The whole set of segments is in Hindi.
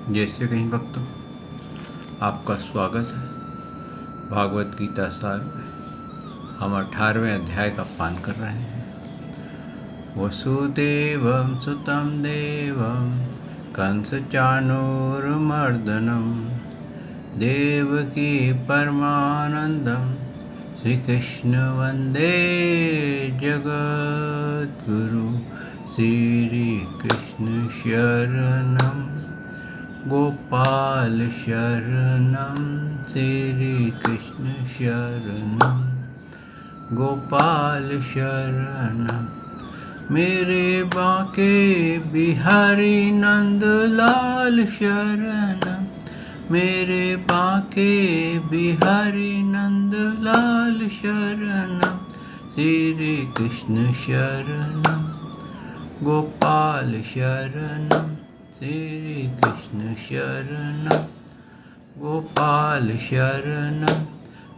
जय श्री कृष्ण भक्तों, आपका स्वागत है भागवत गीता सार में। हम 18वें अध्याय का पान कर रहे हैं। वसुदेवं सुतं देवं कंसचाणूरमर्दनं देवकी परमानंदं श्री कृष्ण वंदे जगद्गुरु। श्री कृष्ण शरणं गोपाल शरणं, श्री कृष्ण शरणं गोपाल शरणं। मेरे बांके बिहारी नंदलाल शरणं, मेरे बांके बिहारी नंदलाल शरणं। श्री कृष्ण शरणं गोपाल शरणं, श्री कृष्ण शरणं गोपाल शरणं।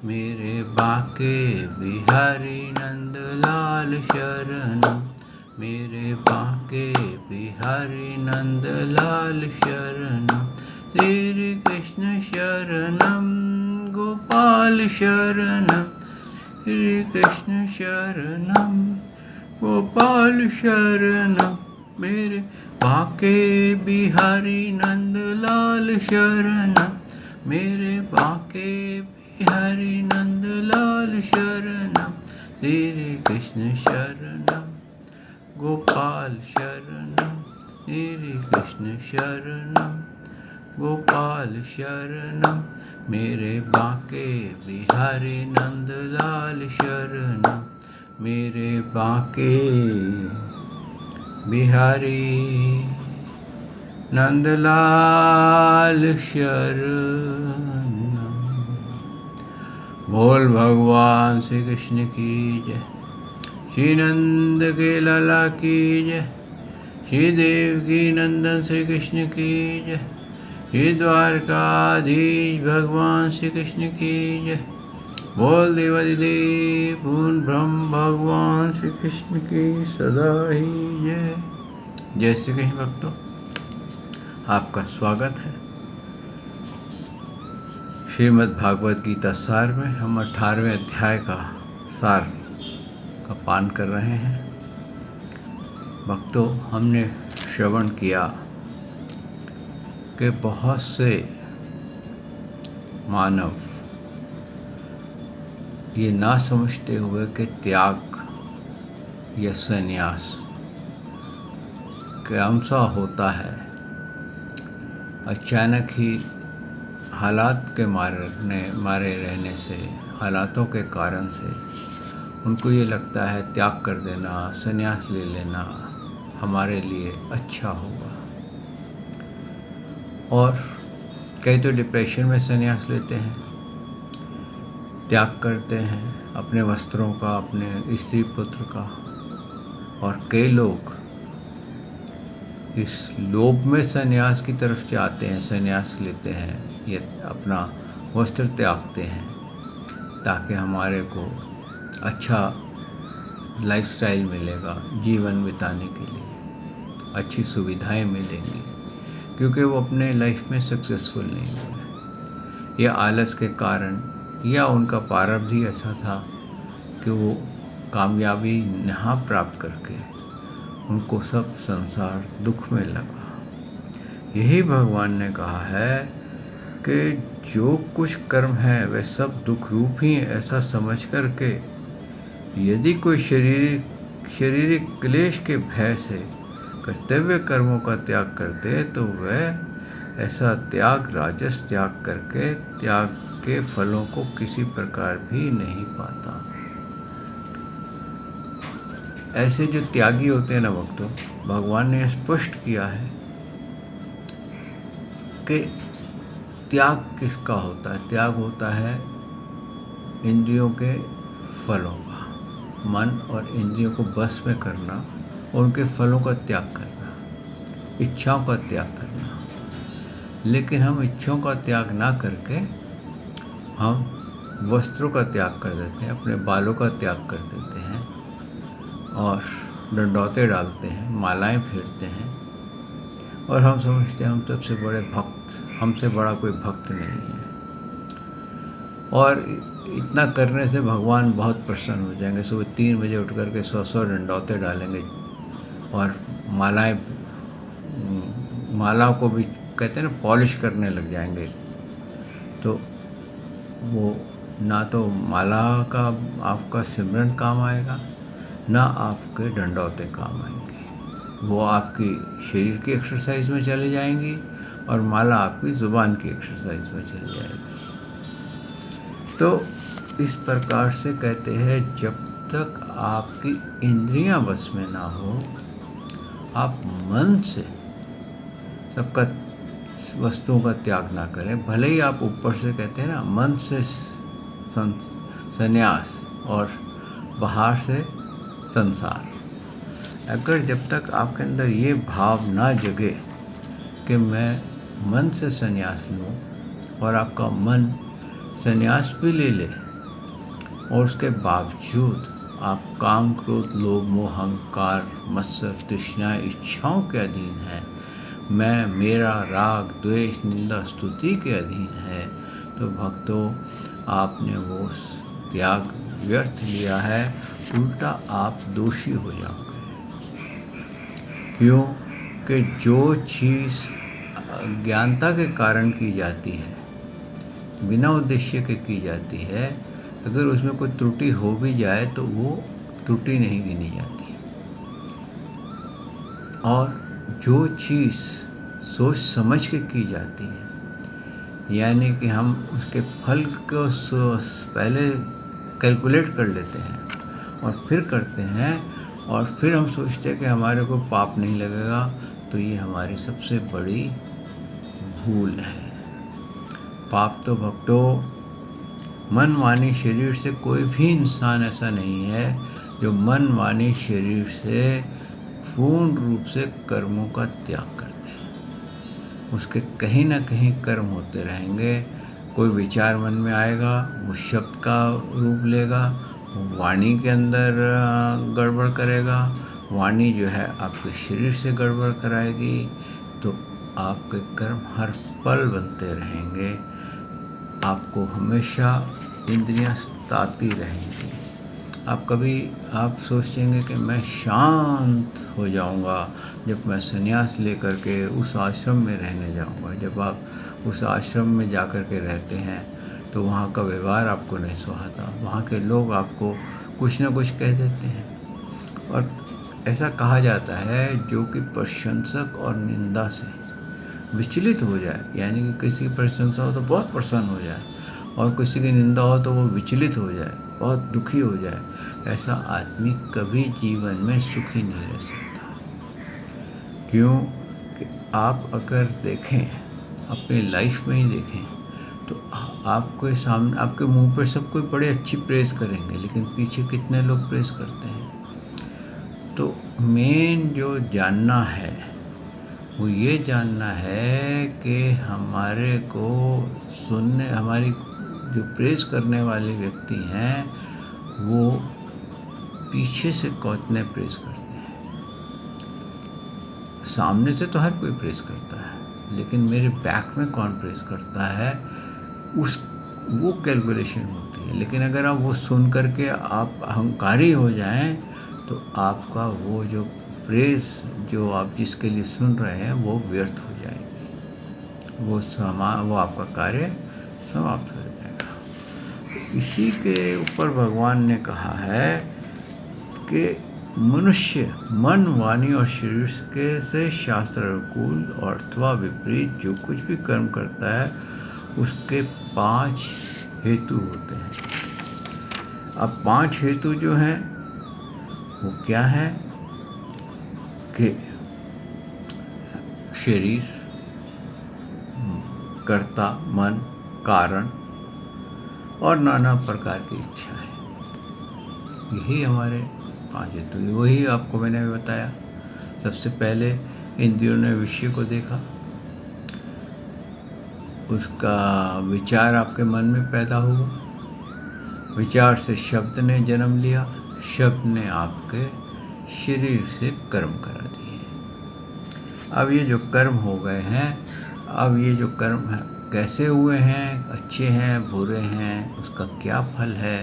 मेरे बांके बिहारी नंदलाल शरणं, मेरे बांके बिहारी नंदलाल शरणं। श्री कृष्ण शरणं गोपाल शरणं, श्री कृष्ण शरणं गोपाल शरणं। मेरे बांके बिहारी नंदलाल शरणं, मेरे बांके बिहारी नंदलाल शरणं। श्री कृष्ण शरणं गोपाल शरणं, श्री कृष्ण शरणं गोपाल शरणं। मेरे बांके बिहारी नंदलाल शरणं, मेरे बांके बिहारी नंदलाल शरणं। बोल भगवान श्री कृष्ण की जय, श्री नंद के लाला की जय, श्री देवकी नंदन श्री कृष्ण की जय, श्री द्वारकाधीश भगवान श्री कृष्ण की जय। बोल देवादिदेव पूर्ण ब्रह्म भगवान श्री कृष्ण की सदा ही जय। जय श्री कृष्ण भक्तों, आपका स्वागत है श्रीमद् भागवत गीता सार में। हम 18वें अध्याय का सार का पान कर रहे हैं। भक्तों, हमने श्रवण किया कि बहुत से मानव ये ना समझते हुए कि त्याग या संन्यास कैसा होता है, अचानक ही हालात के मारे रहने से, हालातों के कारण से उनको ये लगता है त्याग कर देना, संन्यास ले लेना हमारे लिए अच्छा होगा। और कई तो डिप्रेशन में संन्यास लेते हैं, त्याग करते हैं अपने वस्त्रों का, अपने स्त्री पुत्र का। और कई लोग इस लोभ में संन्यास की तरफ जाते हैं, संन्यास लेते हैं, ये अपना वस्त्र त्यागते हैं ताकि हमारे को अच्छा लाइफस्टाइल मिलेगा, जीवन बिताने के लिए अच्छी सुविधाएं मिलेंगी, क्योंकि वो अपने लाइफ में सक्सेसफुल नहीं हुए या आलस के कारण, या उनका प्रारब्ध ही ऐसा था कि वो कामयाबी ना प्राप्त करके उनको सब संसार दुख में लगा। यही भगवान ने कहा है कि जो कुछ कर्म है वह सब दुख रूप ही है, ऐसा समझ करके यदि कोई शारीरिक क्लेश के भय से कर्तव्य कर्मों का त्याग करते तो वह ऐसा त्याग, राजस त्याग करके त्याग के फलों को किसी प्रकार भी नहीं पाता। ऐसे जो त्यागी होते हैं ना भक्तों, भगवान ने स्पष्ट किया है कि त्याग किसका होता है। त्याग होता है इंद्रियों के फलों का, मन और इंद्रियों को बस में करना और उनके फलों का त्याग करना, इच्छाओं का त्याग करना। लेकिन हम इच्छाओं का त्याग ना करके हम वस्त्रों का त्याग कर देते हैं, अपने बालों का त्याग कर देते हैं और डंडौते डालते हैं, मालाएं फेरते हैं और हम समझते हैं हम सबसे बड़े भक्त, हमसे बड़ा कोई भक्त नहीं है। और इतना करने से भगवान बहुत प्रसन्न हो जाएंगे। सुबह 3 बजे उठ कर के 100 डंडौते डालेंगे और मालाओं को भी कहते हैं ना पॉलिश करने लग जाएंगे। तो वो ना तो माला का आपका सिमरन काम आएगा, ना आपके डंडौते काम आएंगे। वो आपकी शरीर की एक्सरसाइज में चले जाएंगी और माला आपकी ज़ुबान की एक्सरसाइज में चली जाएगी। तो इस प्रकार से कहते हैं जब तक आपकी इंद्रियां बस में ना हो, आप मन से सबका वस्तुओं का त्याग ना करें। भले ही आप ऊपर से कहते हैं ना मन से संन्यास और बाहर से संसार, अगर जब तक आपके अंदर ये भाव ना जगे कि मैं मन से संन्यास लूँ और आपका मन संन्यास भी ले ले और उसके बावजूद आप काम, क्रोध, लोभ, मोह, अहंकार, मत्सर, तृष्णा, इच्छाओं के अधीन है, मैं, मेरा, राग, द्वेष, निंदा, स्तुति के अधीन है, तो भक्तों आपने वो त्याग व्यर्थ लिया है, उल्टा आप दोषी हो जाओगे। क्यों कि जो चीज़ अज्ञानता के कारण की जाती है, बिना उद्देश्य के की जाती है, अगर उसमें कोई त्रुटि हो भी जाए तो वो त्रुटि नहीं गिनी जाती। और जो चीज़ सोच समझ के की जाती है, यानी कि हम उसके फल को पहले कैलकुलेट कर लेते हैं और फिर करते हैं और फिर हम सोचते हैं कि हमारे को पाप नहीं लगेगा, तो ये हमारी सबसे बड़ी भूल है। पाप तो भक्तों मन, वाणी, शरीर से कोई भी इंसान ऐसा नहीं है जो मन, वाणी, शरीर से पूर्ण रूप से कर्मों का त्याग करते हैं। उसके कहीं ना कहीं कर्म होते रहेंगे। कोई विचार मन में आएगा, वो शब्द का रूप लेगा, वाणी के अंदर गड़बड़ करेगा, वाणी जो है आपके शरीर से गड़बड़ कराएगी, तो आपके कर्म हर पल बनते रहेंगे। आपको हमेशा इंद्रियां सताती रहेंगी। आप सोचेंगे कि मैं शांत हो जाऊंगा जब मैं संन्यास लेकर के उस आश्रम में रहने जाऊंगा। जब आप उस आश्रम में जाकर के रहते हैं तो वहाँ का व्यवहार आपको नहीं सुहाता, वहाँ के लोग आपको कुछ ना कुछ कह देते हैं। और ऐसा कहा जाता है जो कि प्रशंसक और निंदा से विचलित हो जाए, यानी कि किसी की प्रशंसा हो तो बहुत प्रसन्न हो जाए और किसी की निंदा हो तो वो विचलित हो जाए, बहुत दुखी हो जाए, ऐसा आदमी कभी जीवन में सुखी नहीं रह सकता। क्यों कि आप अगर देखें, अपनी लाइफ में ही देखें, तो आपके सामने, आपके मुंह पर सब कोई बड़े अच्छी प्रेज़ करेंगे, लेकिन पीछे कितने लोग प्रेज़ करते हैं। तो मेन जो जानना है वो ये जानना है कि हमारे को सुनने, हमारी जो प्रेज़ करने वाले व्यक्ति हैं वो पीछे से कितने प्रेज़ करते हैं। सामने से तो हर कोई प्रेज़ करता है, लेकिन मेरे बैक में कौन प्रेज़ करता है, वो कैलकुलेशन होती है। लेकिन अगर आप वो सुन करके आप अहंकारी हो जाएं तो आपका वो जो प्रेज़ जो आप जिसके लिए सुन रहे हैं वो व्यर्थ हो जाएगी, वो आपका कार्य समाप्त हो जाएगा। तो इसी के ऊपर भगवान ने कहा है कि मनुष्य मन, वाणी और शरीर के से शास्त्र अनुकूल और अथवा विपरीत जो कुछ भी कर्म करता है उसके 5 हेतु होते हैं। अब 5 हेतु जो हैं वो क्या है कि शरीर, कर्ता, मन, कारण और नाना प्रकार की इच्छाएं, यही हमारे 5 हेतु। वही आपको मैंने भी बताया। सबसे पहले इंद्रियों ने विषय को देखा, उसका विचार आपके मन में पैदा हुआ, विचार से शब्द ने जन्म लिया, शब्द ने आपके शरीर से कर्म करा दिए। अब ये जो कर्म हो गए हैं, अब ये जो कर्म है कैसे हुए हैं, अच्छे हैं बुरे हैं, उसका क्या फल है,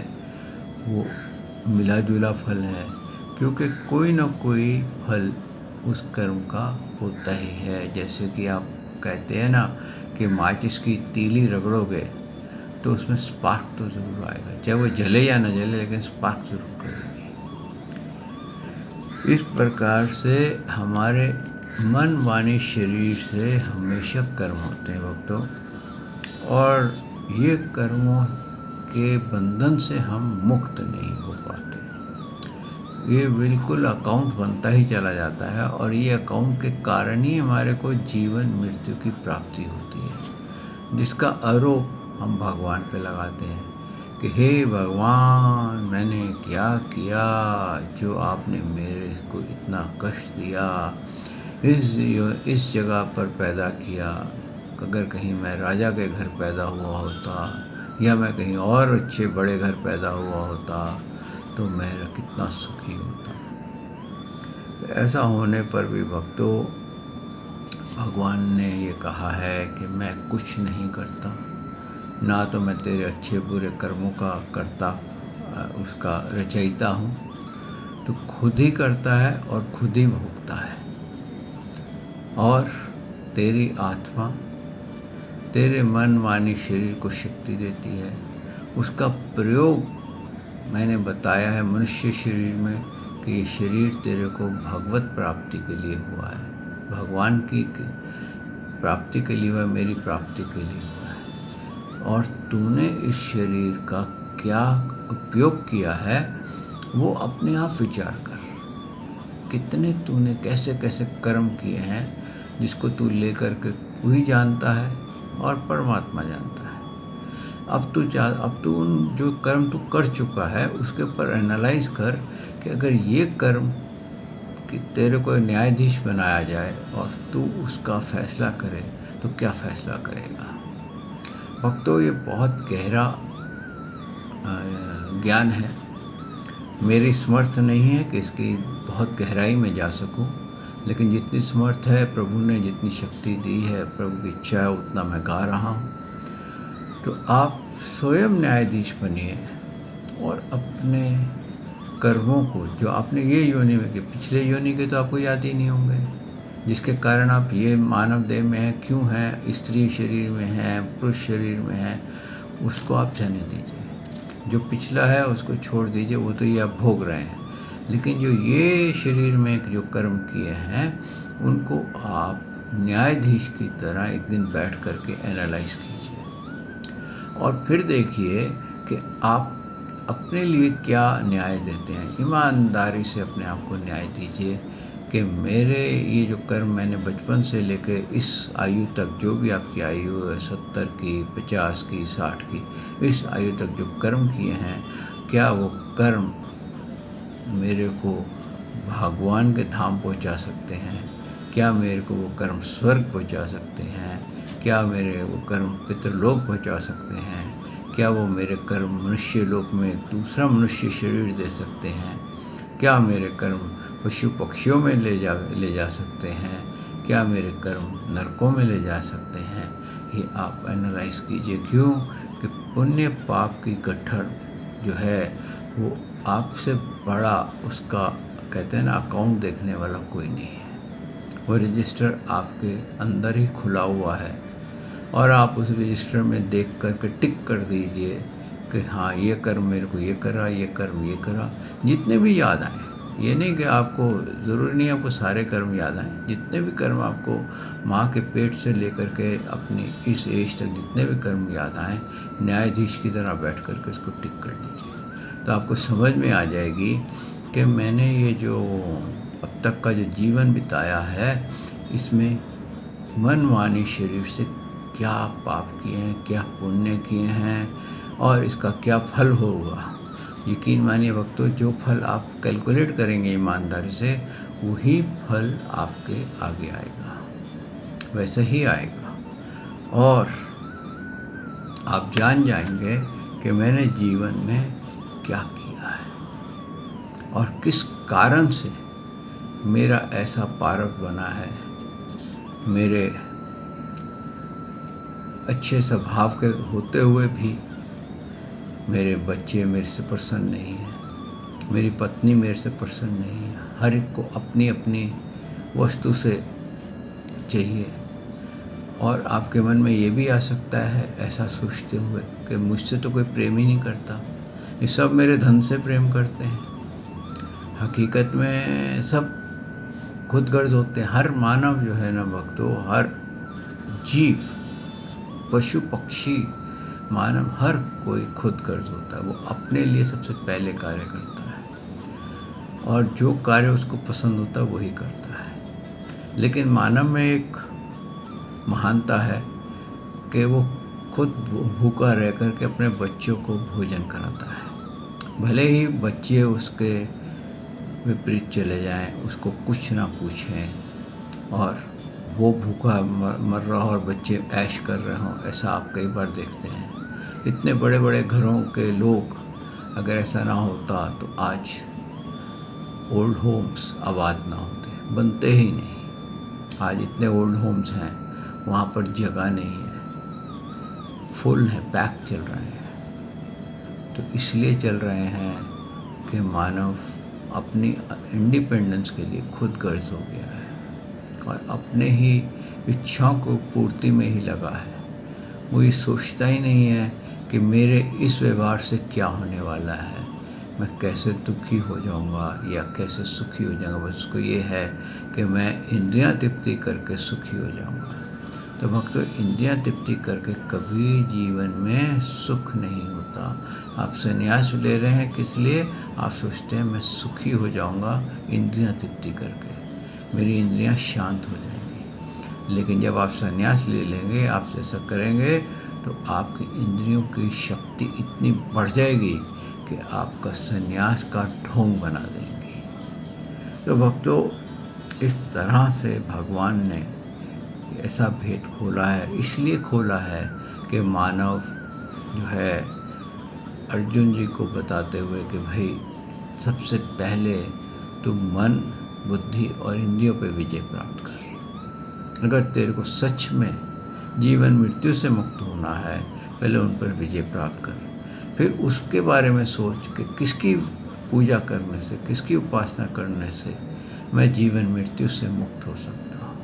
वो मिला जुला फल है, क्योंकि कोई ना कोई फल उस कर्म का होता ही है। जैसे कि आप कहते हैं ना कि माचिस की तीली रगड़ोगे तो उसमें स्पार्क तो ज़रूर आएगा, चाहे वो जले या न जले, लेकिन स्पार्क ज़रूर करेगी। इस प्रकार से हमारे मन वाणी शरीर से हमेशा कर्म होते हैं भक्तों, और ये कर्मों के बंधन से हम मुक्त नहीं हो पाते। ये बिल्कुल अकाउंट बनता ही चला जाता है, और ये अकाउंट के कारण ही हमारे को जीवन मृत्यु की प्राप्ति होती है, जिसका आरोप हम भगवान पे लगाते हैं कि हे भगवान, मैंने क्या किया जो आपने मेरे को इतना कष्ट दिया, इस जगह पर पैदा किया। अगर कहीं मैं राजा के घर पैदा हुआ होता या मैं कहीं और अच्छे बड़े घर पैदा हुआ होता तो मैं कितना सुखी होता। ऐसा होने पर भी भक्तों, भगवान ने ये कहा है कि मैं कुछ नहीं करता, ना तो मैं तेरे अच्छे बुरे कर्मों का करता, उसका रचयिता हूँ, तो खुद ही करता है और खुद ही भोगता है। और तेरी आत्मा तेरे मन वाणी शरीर को शक्ति देती है, उसका प्रयोग मैंने बताया है मनुष्य शरीर में कि ये शरीर तेरे को भगवत प्राप्ति के लिए हुआ है, भगवान की प्राप्ति के लिए हुआ, मेरी प्राप्ति के लिए हुआ है। और तूने इस शरीर का क्या उपयोग किया है वो अपने आप विचार कर। कितने तूने कैसे कैसे कर्म किए हैं जिसको तू लेकर के तू ही जानता है और परमात्मा जानता है। अब तू उन जो कर्म तू कर चुका है उसके ऊपर एनालाइज कर कि अगर ये कर्म कि तेरे को न्यायाधीश बनाया जाए और तू उसका फैसला करे तो क्या फैसला करेगा। भक्तों, ये बहुत गहरा ज्ञान है। मेरी समर्थ नहीं है कि इसकी बहुत गहराई में जा सकूं, लेकिन जितनी समर्थ है, प्रभु ने जितनी शक्ति दी है, प्रभु की इच्छा है, उतना मैं गा रहा हूँ। तो आप स्वयं न्यायाधीश बनिए और अपने कर्मों को जो आपने ये योनि में, कि पिछले योनि के तो आपको याद ही नहीं होंगे, जिसके कारण आप ये मानव देह में हैं, क्यों हैं, स्त्री शरीर में हैं, पुरुष शरीर में हैं, उसको आप जाने दीजिए। जो पिछला है उसको छोड़ दीजिए, वो तो ये आप भोग रहे हैं। लेकिन जो ये शरीर में जो कर्म किए हैं उनको आप न्यायाधीश की तरह एक दिन बैठ करके एनालाइज कीजिए और फिर देखिए कि आप अपने लिए क्या न्याय देते हैं। ईमानदारी से अपने आप को न्याय दीजिए कि मेरे ये जो कर्म मैंने बचपन से लेकर इस आयु तक, जो भी आपकी आयु है 70 की, 50 की, 60 की, इस आयु तक जो कर्म किए हैं, क्या वो कर्म मेरे को भगवान के धाम पहुंचा सकते हैं? क्या मेरे को वो कर्म स्वर्ग पहुंचा सकते हैं? क्या मेरे वो कर्म पितृलोक पहुंचा सकते हैं? क्या वो मेरे कर्म मनुष्य लोक में एक दूसरा मनुष्य शरीर दे सकते हैं? क्या मेरे कर्म पशु पक्षियों में ले जा सकते हैं? क्या मेरे कर्म नरकों में ले जा सकते हैं? ये आप एनालाइज कीजिए। क्यों कि पुण्य पाप की गठर जो है वो आपसे बड़ा, उसका कहते हैं ना, अकाउंट देखने वाला कोई नहीं है। वो रजिस्टर आपके अंदर ही खुला हुआ है और आप उस रजिस्टर में देख करके टिक कर दीजिए कि हाँ, ये कर्म मेरे को ये करा, ये कर्म ये करा, जितने भी याद आए। ये नहीं कि आपको ज़रूरी नहीं आपको सारे कर्म याद आएँ, जितने भी कर्म आपको माँ के पेट से लेकर के अपनी इस एज तक जितने भी कर्म याद आएँ, न्यायाधीश की तरह बैठ करके उसको टिक कर लीजिए। तो आपको समझ में आ जाएगी कि मैंने ये जो अब तक का जो जीवन बिताया है, इसमें मन वाणी शरीर से क्या पाप किए हैं, क्या पुण्य किए हैं और इसका क्या फल होगा। यकीन मानिए भक्तों, जो फल आप कैलकुलेट करेंगे ईमानदारी से, वही फल आपके आगे आएगा, वैसे ही आएगा। और आप जान जाएंगे कि मैंने जीवन में क्या किया है और किस कारण से मेरा ऐसा प्रारब्ध बना है मेरे अच्छे स्वभाव के होते हुए भी मेरे बच्चे मेरे से प्रसन्न नहीं हैं, मेरी पत्नी मेरे से प्रसन्न नहीं है। हर एक को अपनी अपनी वस्तु से चाहिए। और आपके मन में ये भी आ सकता है ऐसा सोचते हुए कि मुझसे तो कोई प्रेम ही नहीं करता, ये सब मेरे धन से प्रेम करते हैं। हकीकत में सब खुदगर्ज होते हैं। हर मानव जो है ना भक्तों, हर जीव, पशु पक्षी, मानव, हर कोई खुदगर्ज होता है। वो अपने लिए सबसे पहले कार्य करता है और जो कार्य उसको पसंद होता है वही करता है। लेकिन मानव में एक महानता है कि वो खुद भूखा रह कर के अपने बच्चों को भोजन कराता है। भले ही बच्चे उसके विपरीत चले जाएं, उसको कुछ ना पूछें और वो भूखा मर रहा हो और बच्चे ऐश कर रहे हों, ऐसा आप कई बार देखते हैं। इतने बड़े बड़े घरों के लोग, अगर ऐसा ना होता तो आज ओल्ड होम्स आबाद ना होते, बनते ही नहीं। आज इतने ओल्ड होम्स हैं, वहाँ पर जगह नहीं है, फुल है, पैक चल रहे हैं। तो इसलिए चल रहे हैं कि मानव अपनी इंडिपेंडेंस के लिए खुद गर्ज हो गया है और अपने ही इच्छाओं को पूर्ति में ही लगा है। वो ये सोचता ही नहीं है कि मेरे इस व्यवहार से क्या होने वाला है, मैं कैसे दुखी हो जाऊंगा या कैसे सुखी हो जाऊंगा। बस उसको ये है कि मैं इंद्रियां तृप्ति करके सुखी हो जाऊंगा। तो भक्तों, इंद्रियां तृप्ति करके कभी जीवन में सुख नहीं होता। आप संन्यास ले रहे हैं किस लिए? आप सोचते हैं मैं सुखी हो जाऊंगा इंद्रियां तृप्ति करके, मेरी इंद्रियां शांत हो जाएंगी। लेकिन जब आप संन्यास ले लेंगे, आप ऐसा करेंगे तो आपकी इंद्रियों की शक्ति इतनी बढ़ जाएगी कि आपका संन्यास का ढोंग बना देंगी। तो भक्तों, इस तरह से भगवान ने ऐसा भेद खोला है। इसलिए खोला है कि मानव जो है अर्जुन जी को बताते हुए कि भाई सबसे पहले तुम मन, बुद्धि और इंद्रियों पे विजय प्राप्त कर। अगर तेरे को सच में जीवन मृत्यु से मुक्त होना है, पहले उन पर विजय प्राप्त कर। फिर उसके बारे में सोच कि किसकी पूजा करने से, किसकी उपासना करने से मैं जीवन मृत्यु से मुक्त हो सकता हूँ।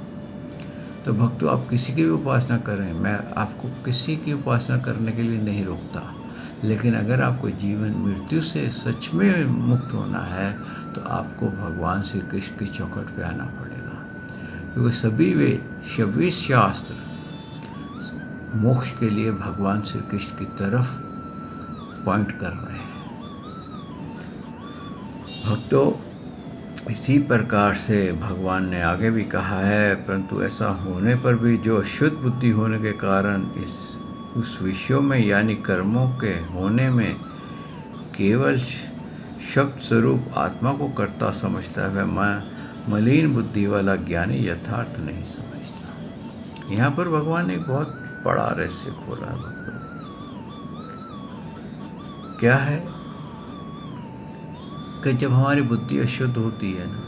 तो भक्तों, आप किसी की भी उपासना करें, मैं आपको किसी की उपासना करने के लिए नहीं रोकता। लेकिन अगर आपको जीवन मृत्यु से सच में मुक्त होना है तो आपको भगवान श्री कृष्ण की चौखट पे आना पड़ेगा, क्योंकि सभी शास्त्र मोक्ष के लिए भगवान श्री कृष्ण की तरफ पॉइंट कर रहे हैं। भक्तों, इसी प्रकार से भगवान ने आगे भी कहा है, परंतु ऐसा होने पर भी जो अशुद्ध बुद्धि होने के कारण उस विषयों में यानी कर्मों के होने में केवल शब्द स्वरूप आत्मा को कर्ता समझता है, वह मलिन बुद्धि वाला ज्ञानी यथार्थ नहीं समझता। यहाँ पर भगवान ने एक बहुत बड़ा रहस्य खोला है। भक्तों, क्या है कि जब हमारी बुद्धि अशुद्ध होती है ना,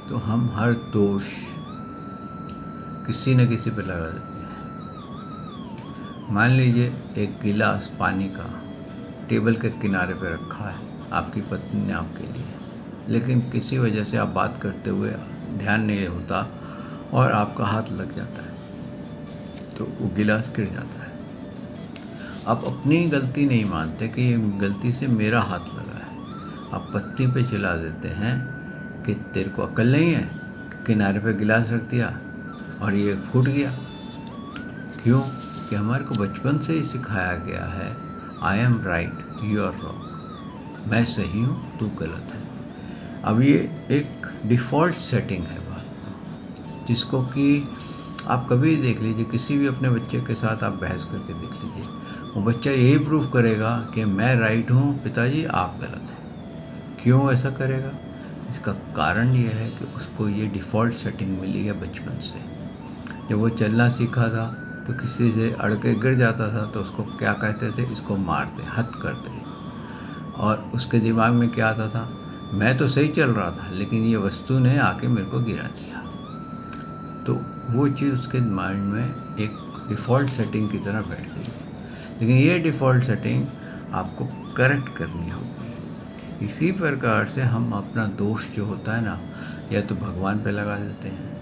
तो हम हर दोष किसी न किसी पर लगा देते हैं। मान लीजिए एक गिलास पानी का टेबल के किनारे पर रखा है आपकी पत्नी ने आपके लिए, लेकिन किसी वजह से आप बात करते हुए ध्यान नहीं होता और आपका हाथ लग जाता है, तो वो गिलास गिर जाता है। आप अपनी गलती नहीं मानते कि ये गलती से मेरा हाथ लगा है। आप पत्नी पे चिल्ला देते हैं कि तेरे को अक्ल नहीं है, किनारे पे गिलास रख दिया और ये फूट गया। क्यों? कि हमारे को बचपन से ही सिखाया गया है, I am right, you are wrong, मैं सही हूँ, तू गलत है। अब ये एक डिफ़ॉल्ट सेटिंग है बात, जिसको कि आप कभी देख लीजिए, किसी भी अपने बच्चे के साथ आप बहस करके देख लीजिए, वो बच्चा यही प्रूव करेगा कि मैं राइट हूँ पिताजी, आप गलत हैं। क्यों ऐसा करेगा? इसका कारण ये है कि उसको ये डिफ़ॉल्ट सेटिंग मिली है बचपन से। जब वो चलना सीखा था तो किसी से अड़ के गिर जाता था तो उसको क्या कहते थे? इसको मार दे, हत कर दे। और उसके दिमाग में क्या आता था? मैं तो सही चल रहा था, लेकिन ये वस्तु ने आके मेरे को गिरा दिया। तो वो चीज़ उसके माइंड में एक डिफ़ॉल्ट सेटिंग की तरह बैठ गई है। लेकिन ये डिफ़ॉल्ट सेटिंग आपको करेक्ट करनी होगी। इसी प्रकार से हम अपना दोष जो होता है ना, या तो भगवान पे लगा देते हैं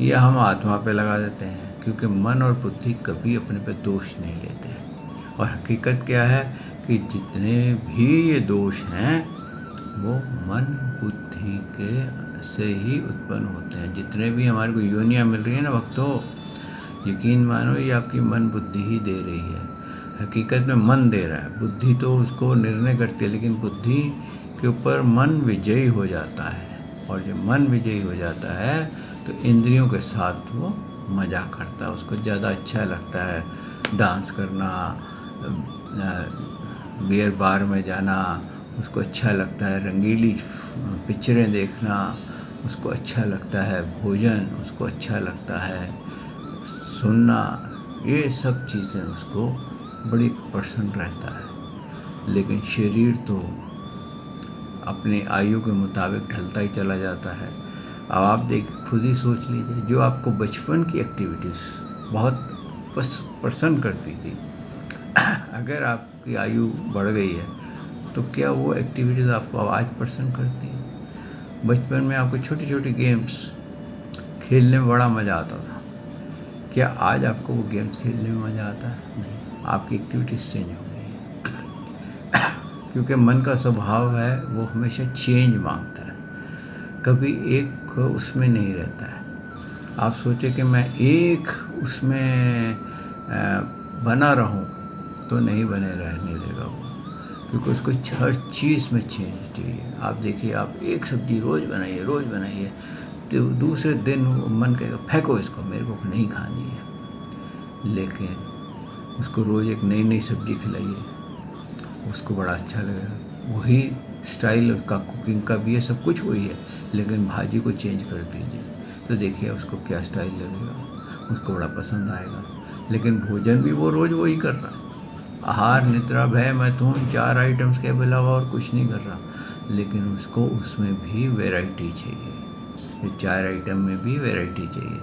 या हम आत्मा पे लगा देते हैं, क्योंकि मन और बुद्धि कभी अपने पे दोष नहीं लेते हैं। और हकीकत क्या है कि जितने भी ये दोष हैं वो मन बुद्धि के से ही उत्पन्न होते हैं। जितने भी हमारे को योनियाँ मिल रही हैं ना भक्तों, यकीन मानो ये आपकी मन बुद्धि ही दे रही है। हकीकत में मन दे रहा है, बुद्धि तो उसको निर्णय करती है, लेकिन बुद्धि के ऊपर मन विजयी हो जाता है। और जब मन विजयी हो जाता है तो इंद्रियों के साथ वो मज़ा करता है, उसको ज़्यादा अच्छा लगता है डांस करना, बियर बार में जाना, उसको अच्छा लगता है रंगीली पिक्चरें देखना, उसको अच्छा लगता है भोजन, उसको अच्छा लगता है सुनना, ये सब चीज़ें उसको बड़ी पसंद रहता है। लेकिन शरीर तो अपनी आयु के मुताबिक ढलता ही चला जाता है। अब आप देखिए, खुद ही सोच लीजिए, जो आपको बचपन की एक्टिविटीज़ बहुत पसंद करती थी, अगर आपकी आयु बढ़ गई है तो क्या वो एक्टिविटीज़ आपको आज पसंद करती हैं? बचपन में आपको छोटी छोटी गेम्स खेलने में बड़ा मज़ा आता था, क्या आज आपको वो गेम्स खेलने में मज़ा आता है? नहीं, आपकी एक्टिविटीज़ चेंज हो गई है। क्योंकि मन का स्वभाव है वो हमेशा चेंज मांगता है, कभी एक उसमें नहीं रहता है। आप सोचे कि मैं एक उसमें बना रहूं तो नहीं बने रहने देगा वो, क्योंकि उसको हर चीज़ में चेंज चाहिए। आप देखिए, आप एक सब्ज़ी रोज़ बनाइए तो दूसरे दिन वो मन कहेगा फेंको इसको, मेरे को नहीं खानी है। लेकिन उसको रोज़ एक नई नई सब्ज़ी खिलाइए, उसको बड़ा अच्छा लगेगा। वही स्टाइल उसका कुकिंग का भी है, सब कुछ वही है, लेकिन भाजी को चेंज कर दीजिए तो देखिए उसको क्या स्टाइल लगेगा, उसको बड़ा पसंद आएगा। लेकिन भोजन भी वो रोज़ वही कर रहा है, आहार निद्रा भय मैथुन 4 आइटम्स के अलावा और कुछ नहीं कर रहा, लेकिन उसको उसमें भी वैरायटी चाहिए। ये 4 आइटम में भी वैरायटी चाहिए।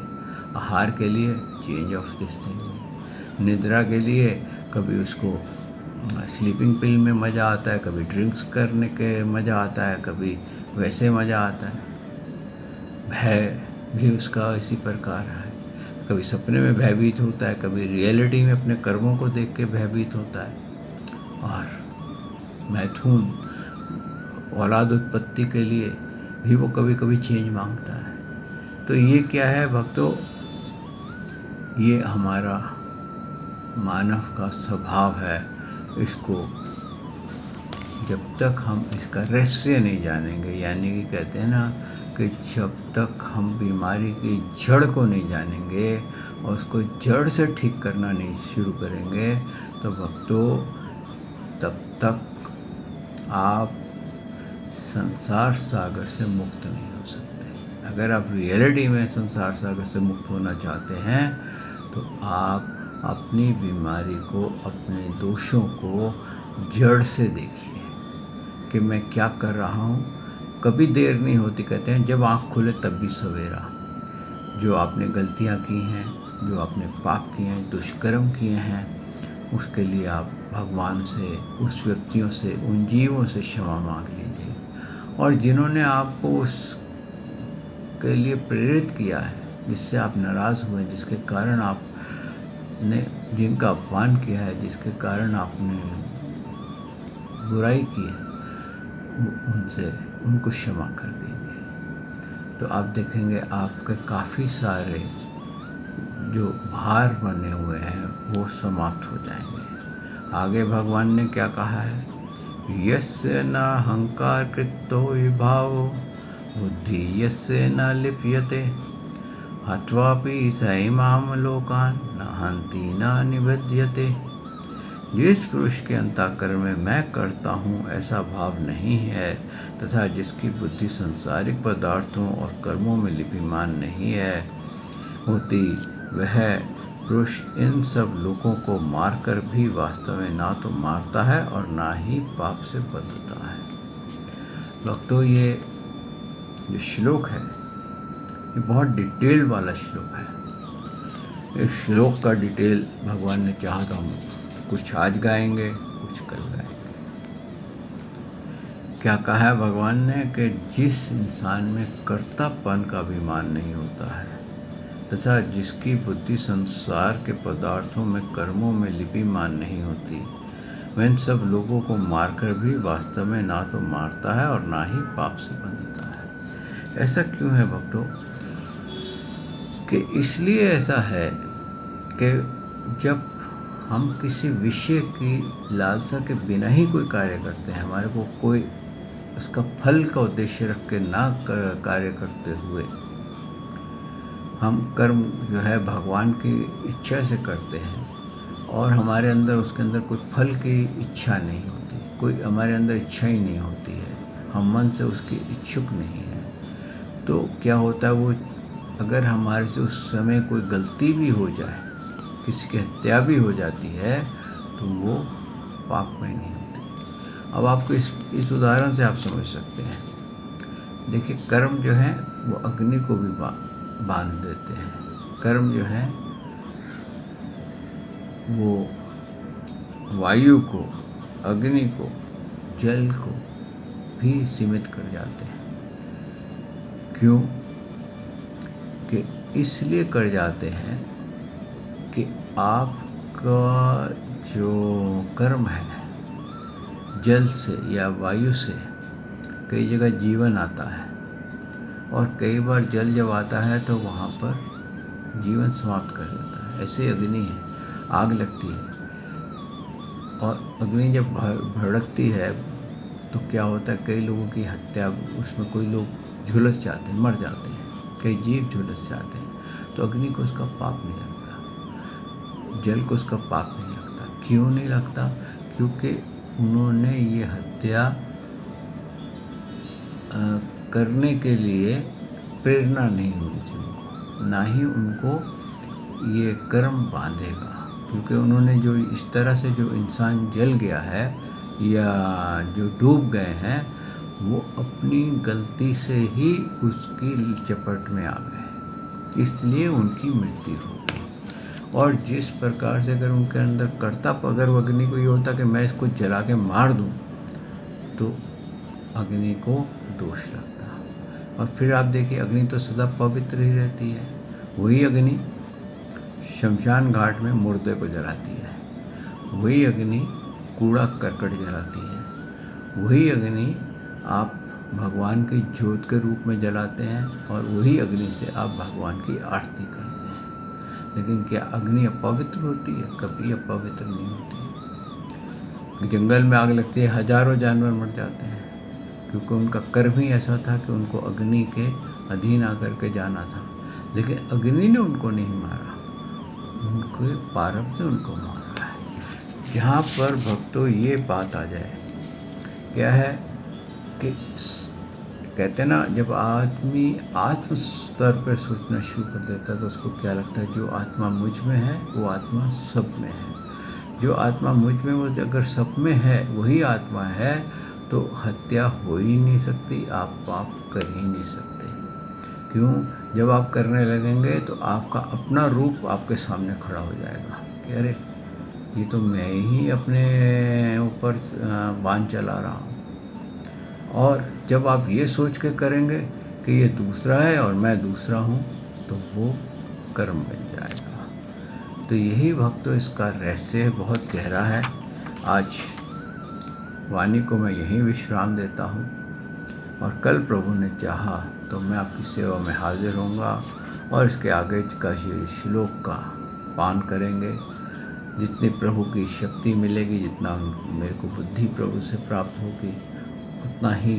आहार के लिए चेंज ऑफ दिस थिंग, निद्रा के लिए कभी उसको स्लीपिंग पिल में मज़ा आता है, कभी ड्रिंक्स करने के मज़ा आता है, कभी वैसे मज़ा आता है। भय भी उसका इसी प्रकार है, कभी सपने में भयभीत होता है, कभी रियलिटी में अपने कर्मों को देख के भयभीत होता है। और मैथुन औलाद उत्पत्ति के लिए भी वो कभी कभी चेंज मांगता है। तो ये क्या है भक्तों, ये हमारा मानव का स्वभाव है। इसको जब तक हम इसका रहस्य नहीं जानेंगे, यानी कि कहते हैं ना कि जब तक हम बीमारी की जड़ को नहीं जानेंगे और उसको जड़ से ठीक करना नहीं शुरू करेंगे, तो भक्तों तब तक आप संसार सागर से मुक्त नहीं हो सकते। अगर आप रियलिटी में संसार सागर से मुक्त होना चाहते हैं तो आप अपनी बीमारी को, अपने दोषों को जड़ से देखिए कि मैं क्या कर रहा हूँ। कभी देर नहीं होती, कहते हैं जब आँख खुले तब भी सवेरा। जो आपने गलतियाँ की हैं, जो आपने पाप किए हैं, दुष्कर्म किए हैं, उसके लिए आप भगवान से, उस व्यक्तियों से, उन जीवों से क्षमा मांग लीजिए। और जिन्होंने आपको उसके लिए प्रेरित किया है, जिससे आप नाराज़ हुए, जिसके कारण आपने जिनका अपमान किया है, जिसके कारण आपने बुराई की है, उनको क्षमा कर दीजिए। तो आप देखेंगे आपके काफ़ी सारे जो भार बने हुए हैं वो समाप्त हो जाएंगे। आगे भगवान ने क्या कहा है, यस्य न अहंकार कृतो विभाव बुद्धि यस्य न लिप्यते हत्वापि स इमाम लोकान न हन्ति न निबध्यते। जिस पुरुष के अंतःकरण में मैं करता हूँ ऐसा भाव नहीं है, तथा जिसकी बुद्धि सांसारिक पदार्थों और कर्मों में लिपिमान नहीं है होती, वह पुरुष इन सब लोगों को मारकर भी वास्तव में ना तो मारता है और ना ही पाप से बंधता है। भक्तों, ये जो श्लोक है ये बहुत डिटेल्ड वाला श्लोक है। इस श्लोक का डिटेल भगवान ने चाहा तो हम कुछ आज गाएंगे, कुछ कल गाएंगे। क्या कहा है भगवान ने कि जिस इंसान में कर्तापन का अभिमान नहीं होता है तथा जिसकी बुद्धि संसार के पदार्थों में, कर्मों में लिपिमान नहीं होती, वह इन सब लोगों को मारकर भी वास्तव में ना तो मारता है और ना ही पाप से बंधता है। ऐसा क्यों है भक्तों? कि इसलिए ऐसा है कि जब हम किसी विषय की लालसा के बिना ही कोई कार्य करते हैं, हमारे को कोई उसका फल का उद्देश्य रख के ना कार्य करते हुए हम कर्म जो है भगवान की इच्छा से करते हैं और हमारे अंदर उसके अंदर कोई फल की इच्छा नहीं होती, कोई हमारे अंदर इच्छा ही नहीं होती है, हम मन से उसकी इच्छुक नहीं है, तो क्या होता है, वो अगर हमारे से उस समय कोई गलती भी हो जाए, किसी की हत्या भी हो जाती है, तो वो पाप में नहीं होती। अब आपको इस उदाहरण से आप समझ सकते हैं। देखिए, कर्म जो है वो अग्नि को भी बांध देते हैं। कर्म जो है वो वायु को, अग्नि को, जल को भी सीमित कर जाते हैं। क्यों? कि इसलिए कर जाते हैं कि आपका जो कर्म है जल से या वायु से कई जगह जीवन आता है और कई बार जल जब आता है तो वहाँ पर जीवन समाप्त कर देता है। ऐसे अग्नि है, आग लगती है और अग्नि जब भड़कती है तो क्या होता है, कई लोगों की हत्या, उसमें कोई लोग झुलस जाते हैं, मर जाते हैं, कई जीव झुलस जाते हैं। तो अग्नि को उसका पाप नहीं लगता, जल को उसका पाप नहीं लगता। क्यों नहीं लगता? क्योंकि उन्होंने ये हत्या करने के लिए प्रेरणा नहीं हुई थी उनको, ना ही उनको ये कर्म बांधेगा। क्योंकि उन्होंने जो इस तरह से जो इंसान जल गया है या जो डूब गए हैं, वो अपनी गलती से ही उसकी चपेट में आ गए, इसलिए उनकी मृत्यु हो गई। और जिस प्रकार से अगर उनके अंदर कर्तव्य, अगर वो अग्नि को ये होता कि मैं इसको जला के मार दूं, तो अग्नि को दोष लगता। और फिर आप देखिए, अग्नि तो सदा पवित्र ही रहती है। वही अग्नि शमशान घाट में मुर्दे को जलाती है, वही अग्नि कूड़ा करकट जलाती है, वही अग्नि आप भगवान की ज्योत के रूप में जलाते हैं और वही अग्नि से आप भगवान की आरती करते हैं। लेकिन क्या अग्नि अपवित्र होती है? कभी अपवित्र नहीं होती। जंगल में आग लगती है, हजारों जानवर मर जाते हैं, क्योंकि उनका कर्म ही ऐसा था कि उनको अग्नि के अधीन आकर के जाना था। लेकिन अग्नि ने उनको नहीं मारा, उनके प्रारब्ध ने उनको मारा है। यहाँ पर भक्तों ये बात आ जाए, क्या है कि कहते हैं ना, जब आदमी आत्म स्तर पर सोचना शुरू कर देता है तो उसको क्या लगता है, जो आत्मा मुझ में है वो आत्मा सब में है। जो आत्मा मुझ में वो अगर सब में है, वही आत्मा है, तो हत्या हो ही नहीं सकती, आप पाप कर ही नहीं सकते। क्यों? जब आप करने लगेंगे तो आपका अपना रूप आपके सामने खड़ा हो जाएगा कि अरे ये तो मैं ही अपने ऊपर बाण चला रहा हूँ। और जब आप ये सोच के करेंगे कि ये दूसरा है और मैं दूसरा हूँ, तो वो कर्म बन जाएगा। तो यही भक्तों इसका रहस्य बहुत गहरा है। आज वाणी को मैं यहीं विश्राम देता हूँ और कल प्रभु ने चाहा तो मैं आपकी सेवा में हाजिर होऊंगा और इसके आगे का श्लोक का पान करेंगे। जितनी प्रभु की शक्ति मिलेगी, जितना मेरे को बुद्धि प्रभु से प्राप्त होगी, उतना ही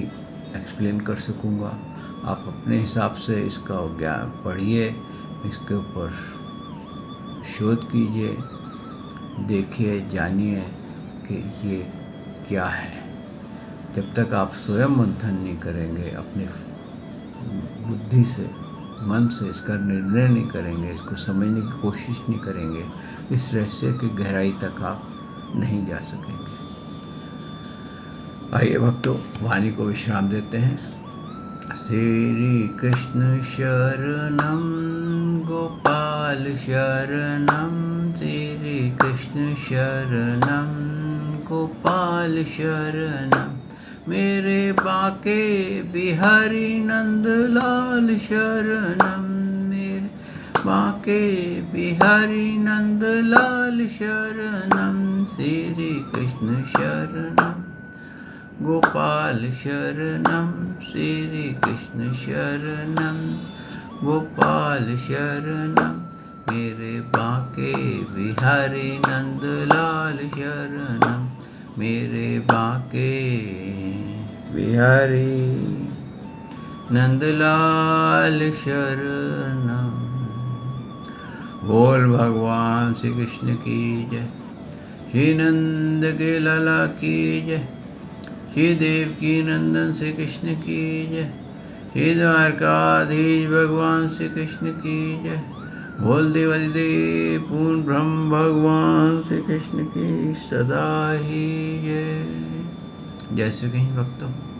एक्सप्लेन कर सकूँगा। आप अपने हिसाब से इसका ज्ञान पढ़िए, इसके ऊपर शोध कीजिए, देखिए, जानिए कि ये क्या है। जब तक आप स्वयं मंथन नहीं करेंगे, अपनी बुद्धि से, मन से इसका निर्णय नहीं करेंगे, इसको समझने की कोशिश नहीं करेंगे, इस रहस्य की गहराई तक आप नहीं जा सकेंगे। आइए भक्तों, वाणी को विश्राम देते हैं। श्री कृष्ण शरणम गोपाल गोपाल शरणम श्री कृष्ण शरणम गोपाल शरणम मेरे बाके बिहारी नंदलाल शरणम मेरे बाके बिहारी नंदलाल शरणम श्री कृष्ण शरणम गोपाल शरणम श्री कृष्ण शरणम गोपाल शरणम मेरे बाके बिहारी नंदलाल शरणम मेरे बाके बिहारी नंदलाल शरणम। बोल भगवान श्री कृष्ण की जय, श्री नंद के लाला की जय, श्री देवकी नंदन श्री कृष्ण की जय, श्री द्वारकाधीश भगवान श्री कृष्ण की जय। बोल देवादिदेव पूर्ण ब्रह्म भगवान श्री कृष्ण की सदा ही जय। जय श्री कृष्ण भक्तों।